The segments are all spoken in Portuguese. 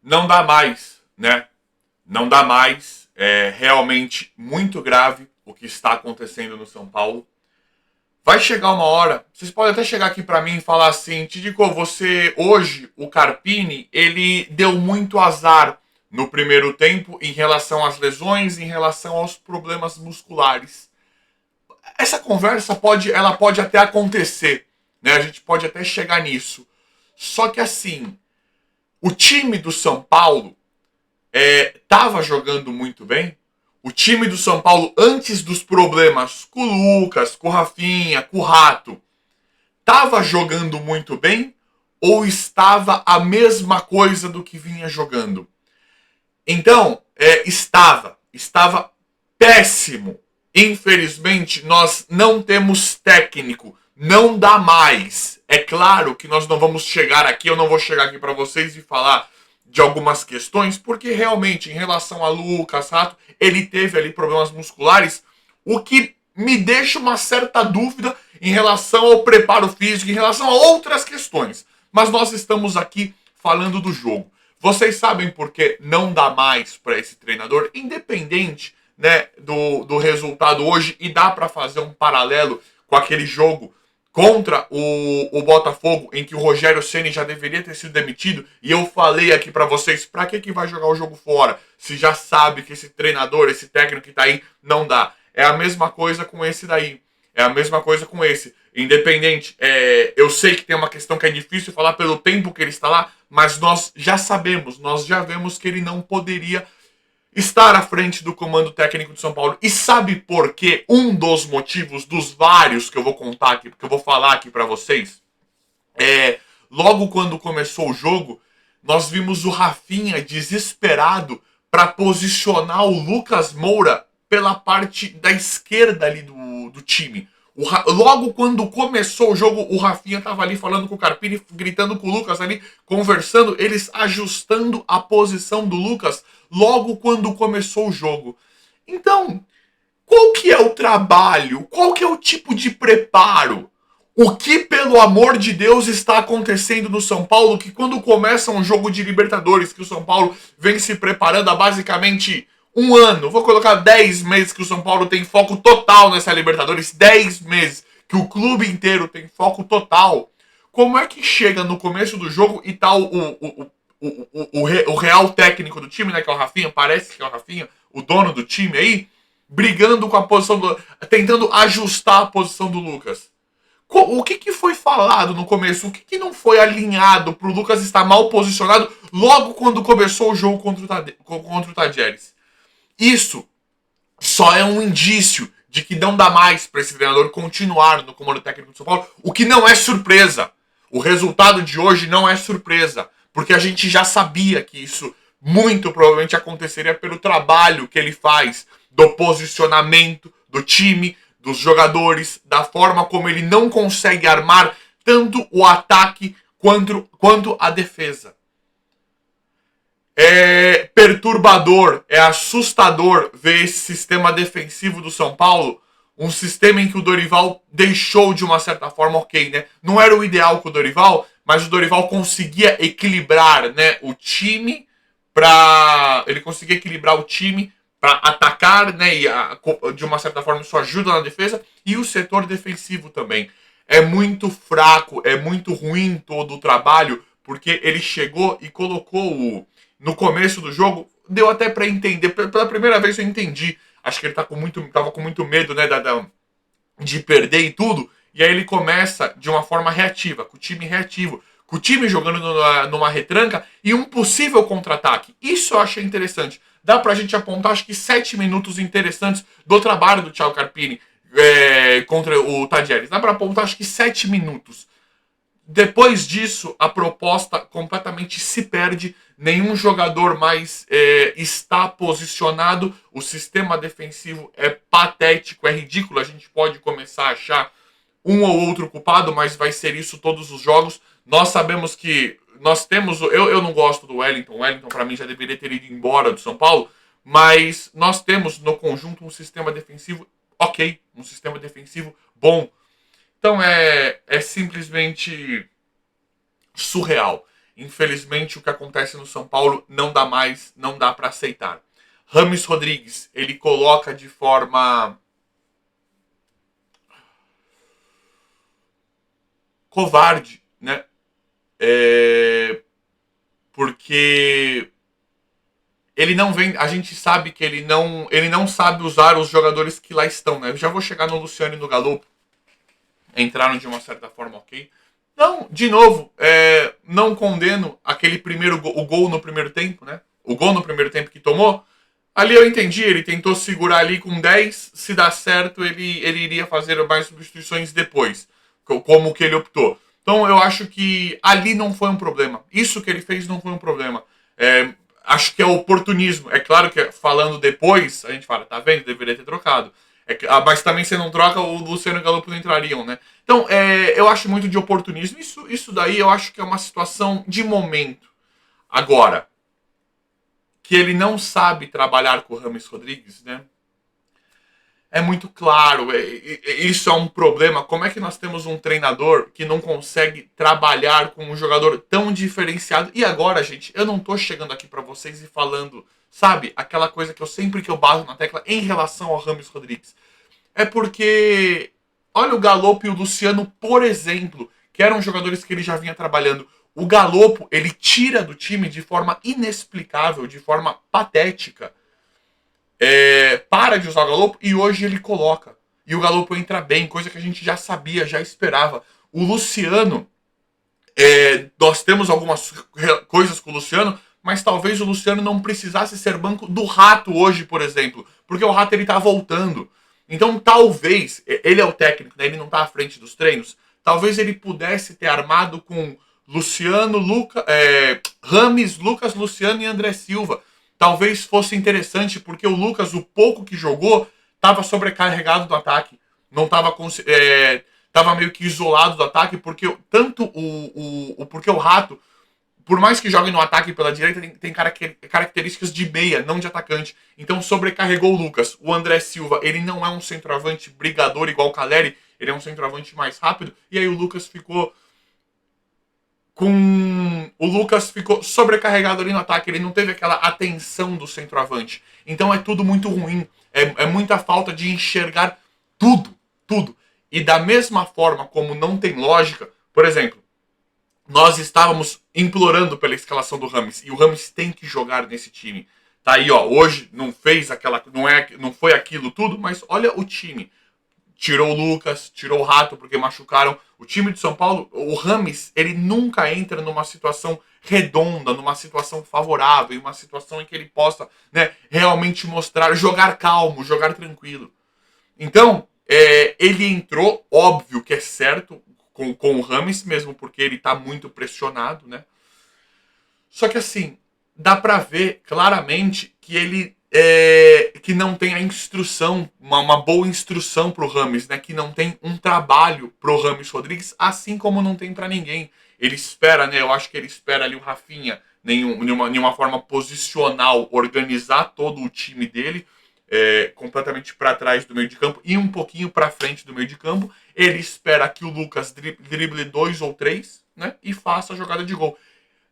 não dá mais, né? Não dá mais. É realmente muito grave o que está acontecendo no São Paulo. Vai chegar uma hora, vocês podem até chegar aqui para mim e falar assim, Tidico, você hoje, o Carpini, ele deu muito azar no primeiro tempo em relação às lesões, em relação aos problemas musculares. Essa conversa ela pode até acontecer, né? A gente pode até chegar nisso. Só que assim, o time do São Paulo estava jogando muito bem. O time do São Paulo, antes dos problemas com o Lucas, com o Rafinha, com o Rato, estava jogando muito bem ou estava a mesma coisa do que vinha jogando? Então, estava péssimo. Infelizmente, nós não temos técnico, não dá mais. É claro que nós não vamos chegar aqui, eu não vou chegar aqui para vocês e falar de algumas questões, porque realmente, em relação a Lucas Rato, ele teve ali problemas musculares, o que me deixa uma certa dúvida em relação ao preparo físico, em relação a outras questões. Mas nós estamos aqui falando do jogo. Vocês sabem por que não dá mais para esse treinador, independente, né, do resultado hoje, e dá para fazer um paralelo com aquele jogo contra o Botafogo, em que o Rogério Ceni já deveria ter sido demitido, e eu falei aqui para vocês, para que vai jogar o jogo fora, se já sabe que esse treinador, esse técnico que tá aí, não dá. É a mesma coisa com esse daí. É a mesma coisa com esse. Independente, eu sei que tem uma questão que é difícil falar pelo tempo que ele está lá, mas nós já sabemos, nós já vemos que ele não poderia estar à frente do comando técnico de São Paulo. E sabe por quê? Um dos motivos, dos vários que eu vou contar aqui, que eu vou falar aqui para vocês, logo quando começou o jogo, nós vimos o Rafinha desesperado para posicionar o Lucas Moura pela parte da esquerda ali do time. Logo quando começou o jogo, o Rafinha tava ali falando com o Carpini, gritando com o Lucas ali, conversando, eles ajustando a posição do Lucas logo quando começou o jogo. Então, qual que é o trabalho? Qual que é o tipo de preparo? O que, pelo amor de Deus, está acontecendo no São Paulo que quando começa um jogo de Libertadores, que o São Paulo vem se preparando há basicamente um ano, vou colocar 10 meses que o São Paulo tem foco total nessa Libertadores, 10 meses que o clube inteiro tem foco total, como é que chega no começo do jogo e tá o real técnico do time, né, que é o Rafinha, parece que é o Rafinha, o dono do time aí, brigando com a posição tentando ajustar a posição do Lucas? O que foi falado no começo? O que não foi alinhado pro Lucas estar mal posicionado logo quando começou o jogo contra o Tadieres? Isso só é um indício de que não dá mais para esse treinador continuar no comando técnico do São Paulo, o que não é surpresa. O resultado de hoje não é surpresa, porque a gente já sabia que isso muito provavelmente aconteceria pelo trabalho que ele faz, do posicionamento do time, dos jogadores, da forma como ele não consegue armar tanto o ataque quanto a defesa. É perturbador, é assustador ver esse sistema defensivo do São Paulo, um sistema em que o Dorival deixou de uma certa forma, ok, né? Não era o ideal com o Dorival, mas o Dorival conseguia equilibrar, né, o time ele conseguia equilibrar o time para atacar, né, e de uma certa forma isso ajuda na defesa, e o setor defensivo também. É muito fraco, é muito ruim todo o trabalho, porque ele chegou e colocou no começo do jogo, deu até para entender, pela primeira vez eu entendi, acho que ele tava com muito medo, né, de perder e tudo, e aí ele começa de uma forma reativa, com o time reativo, com o time jogando numa retranca e um possível contra-ataque. Isso eu achei interessante. Dá pra gente apontar, acho que 7 minutos interessantes do trabalho do Thiago Carpini contra o Tadieres. Dá pra apontar, acho que 7 minutos. Depois disso, a proposta completamente se perde. Nenhum jogador mais está posicionado. O sistema defensivo é patético, é ridículo. A gente pode começar a achar um ou outro culpado, mas vai ser isso todos os jogos. Nós sabemos que nós temos. Eu não gosto do Wellington. O Wellington, para mim, já deveria ter ido embora do São Paulo. Mas nós temos no conjunto um sistema defensivo ok. Um sistema defensivo bom. Então é simplesmente surreal. Infelizmente, o que acontece no São Paulo não dá mais, não dá para aceitar. Rames Rodrigues, ele coloca de forma covarde, né? Porque ele não vem, a gente sabe que ele não sabe usar os jogadores que lá estão, né? Eu já vou chegar no Luciano e no Galo, entraram de uma certa forma, ok? Não, de novo, não condeno aquele o gol no primeiro tempo, né? O gol no primeiro tempo que tomou. Ali eu entendi, ele tentou segurar ali com 10, se dá certo, ele iria fazer mais substituições depois, como que ele optou. Então eu acho que ali não foi um problema. Isso que ele fez não foi um problema. Acho que é oportunismo. É claro que falando depois, a gente fala, tá vendo? Deveria ter trocado. Mas também se não troca, o Luciano e o Galo não entrariam, né? Então, eu acho muito de oportunismo. Isso daí eu acho que é uma situação de momento. Agora, que ele não sabe trabalhar com o Rames Rodrigues, né? É muito claro, isso é um problema. Como é que nós temos um treinador que não consegue trabalhar com um jogador tão diferenciado? E agora, gente, eu não tô chegando aqui para vocês e falando, sabe, aquela coisa que eu bato na tecla em relação ao Rames Rodrigues. É porque, olha o Galopo e o Luciano, por exemplo, que eram jogadores que ele já vinha trabalhando. O Galopo, ele tira do time de forma inexplicável, de forma patética. Para de usar o Galopo e hoje ele coloca. E o Galopo entra bem, coisa que a gente já sabia, já esperava. O Luciano, nós temos algumas coisas com o Luciano, mas talvez o Luciano não precisasse ser banco do Rato hoje, por exemplo, porque o Rato ele tá voltando. Então talvez, ele é o técnico, né? Ele não tá à frente dos treinos, talvez ele pudesse ter armado com Luciano, Rames, Lucas, Luciano e André Silva. Talvez fosse interessante, porque o Lucas, o pouco que jogou, estava sobrecarregado do ataque. Não estava tava meio que isolado do ataque, porque tanto porque o Rato, por mais que jogue no ataque pela direita, tem características de meia, não de atacante. Então sobrecarregou o Lucas. O André Silva, ele não é um centroavante brigador igual o Caleri, ele é um centroavante mais rápido, e aí o Lucas ficou sobrecarregado ali no ataque, ele não teve aquela atenção do centroavante. Então é tudo muito ruim, é muita falta de enxergar tudo, tudo. E da mesma forma como não tem lógica, por exemplo, nós estávamos implorando pela escalação do Rames, e o Rames tem que jogar nesse time. Tá aí, ó, hoje não fez aquela, não foi aquilo tudo, mas olha o time. Tirou o Lucas, tirou o Rato porque machucaram. O time de São Paulo, o Rames, ele nunca entra numa situação redonda, numa situação favorável, em uma situação em que ele possa, né, realmente mostrar, jogar calmo, jogar tranquilo. Então, ele entrou, óbvio que é certo, com o Rames, mesmo porque ele tá muito pressionado, né? Só que assim, dá pra ver claramente que ele que não tem a instrução, uma boa instrução pro Rames, né? Que não tem um trabalho pro Rames Rodrigues, assim como não tem para ninguém. Ele espera, né? Eu acho que ele espera ali o Rafinha, nenhuma forma posicional, organizar todo o time dele, completamente para trás do meio de campo e um pouquinho para frente do meio de campo. Ele espera que o Lucas drible 2 ou 3, né? E faça a jogada de gol.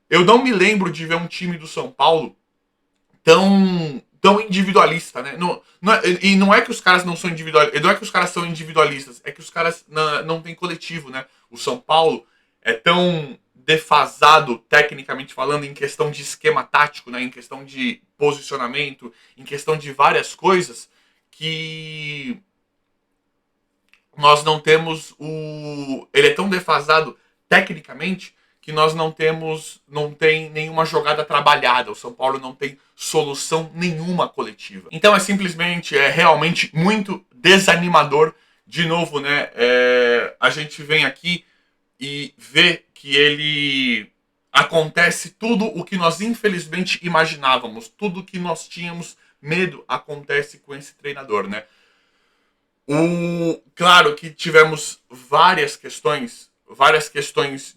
Eu não me lembro de ver um time do São Paulo tão individualista, né? E não é que os caras não são individualistas, não é que os caras são individualistas, é que os caras não têm coletivo, né? O São Paulo é tão defasado, tecnicamente falando, em questão de esquema tático, né? Em questão de posicionamento, em questão de várias coisas, que nós não temos ele é tão defasado tecnicamente que nós não tem nenhuma jogada trabalhada. O São Paulo não tem solução nenhuma coletiva. Então é realmente muito desanimador. De novo, né? A gente vem aqui e vê que ele acontece tudo o que nós infelizmente imaginávamos, tudo que nós tínhamos medo acontece com esse treinador, né? Claro que tivemos várias questões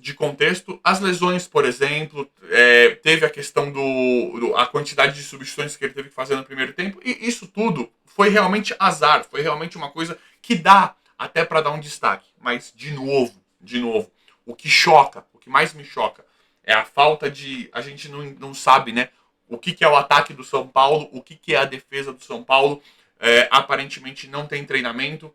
de contexto. As lesões, por exemplo, teve a questão a quantidade de substituições que ele teve que fazer no primeiro tempo, e isso tudo foi realmente azar, foi realmente uma coisa que dá até para dar um destaque. Mas, de novo, o que mais me choca É a falta de... A gente não sabe, né? O que é o ataque do São Paulo, o que é a defesa do São Paulo. Aparentemente não tem treinamento.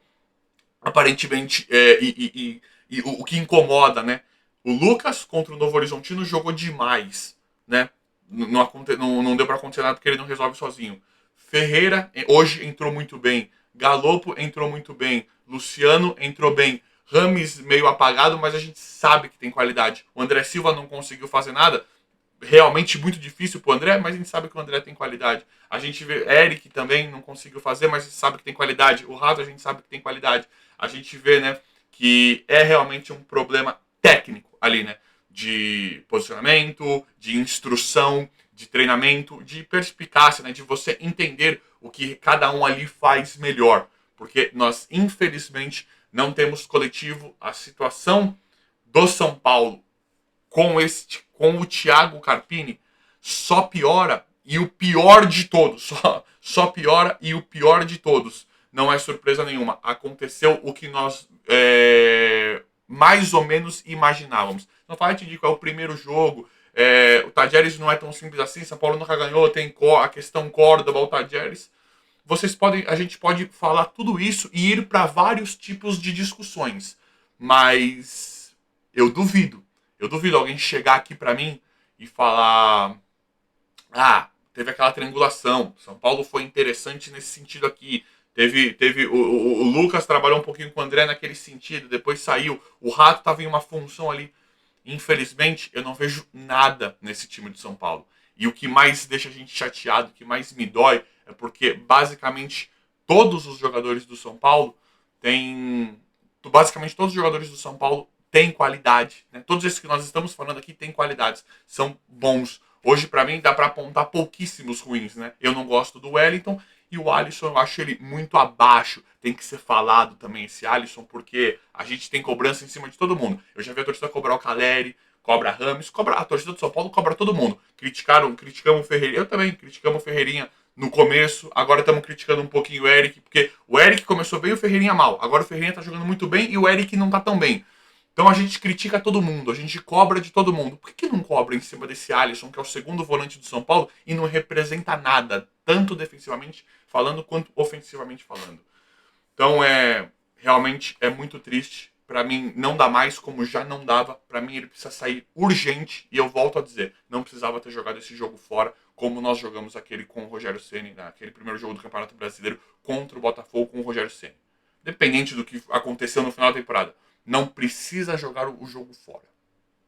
Aparentemente, e o que incomoda, né? O Lucas contra o Novo Horizontino jogou demais, né? Não deu para acontecer nada porque ele não resolve sozinho. Ferreira hoje entrou muito bem. Galopo entrou muito bem. Luciano entrou bem. Rames meio apagado, mas a gente sabe que tem qualidade. O André Silva não conseguiu fazer nada. Realmente muito difícil pro André, mas a gente sabe que o André tem qualidade. A gente vê Eric também não conseguiu fazer, mas a gente sabe que tem qualidade. O Rato a gente sabe que tem qualidade. A gente vê, né, que é realmente um problema técnico ali, né? De posicionamento, de instrução, de treinamento, de perspicácia, né? De você entender o que cada um ali faz melhor. Porque nós, infelizmente, não temos coletivo. A situação do São Paulo com o Thiago Carpini só piora e o pior de todos, só piora e o pior de todos. Não é surpresa nenhuma. Aconteceu o que nós mais ou menos imaginávamos. Não fala, te digo, é o primeiro jogo. O Tadjeres não é tão simples assim. São Paulo nunca ganhou. Tem a questão Córdoba, o Tadjeres. A gente pode falar tudo isso e ir para vários tipos de discussões. Mas eu duvido. Eu duvido alguém chegar aqui para mim e falar: ah, teve aquela triangulação. São Paulo foi interessante nesse sentido aqui. O Lucas trabalhou um pouquinho com o André naquele sentido, depois saiu. O Rato estava em uma função ali. Infelizmente, eu não vejo nada nesse time de São Paulo. E o que mais deixa a gente chateado, o que mais me dói, é porque basicamente todos os jogadores do São Paulo têm. Basicamente todos os jogadores do São Paulo têm qualidade. Né? Todos esses que nós estamos falando aqui têm qualidades. São bons. Hoje, para mim, dá para apontar pouquíssimos ruins. Né? Eu não gosto do Wellington. E o Alisson, eu acho ele muito abaixo. Tem que ser falado também esse Alisson, porque a gente tem cobrança em cima de todo mundo. Eu já vi a torcida cobrar o Caleri, cobra Rames, a torcida do São Paulo cobra todo mundo. Criticamos o Ferreirinha. Eu também criticamos o Ferreirinha no começo. Agora estamos criticando um pouquinho o Eric, porque o Eric começou bem e o Ferreirinha mal. Agora o Ferreirinha tá jogando muito bem e o Eric não tá tão bem. Então a gente critica todo mundo, a gente cobra de todo mundo. Por que não cobra em cima desse Alisson, que é o segundo volante do São Paulo, e não representa nada, tanto defensivamente falando quanto ofensivamente falando? Então realmente é muito triste. Para mim não dá mais, como já não dava. Para mim ele precisa sair urgente. E eu volto a dizer, não precisava ter jogado esse jogo fora, como nós jogamos aquele com o Rogério Ceni, naquele primeiro jogo do Campeonato Brasileiro contra o Botafogo com o Rogério Ceni. Dependente do que aconteceu no final da temporada, não precisa jogar o jogo fora.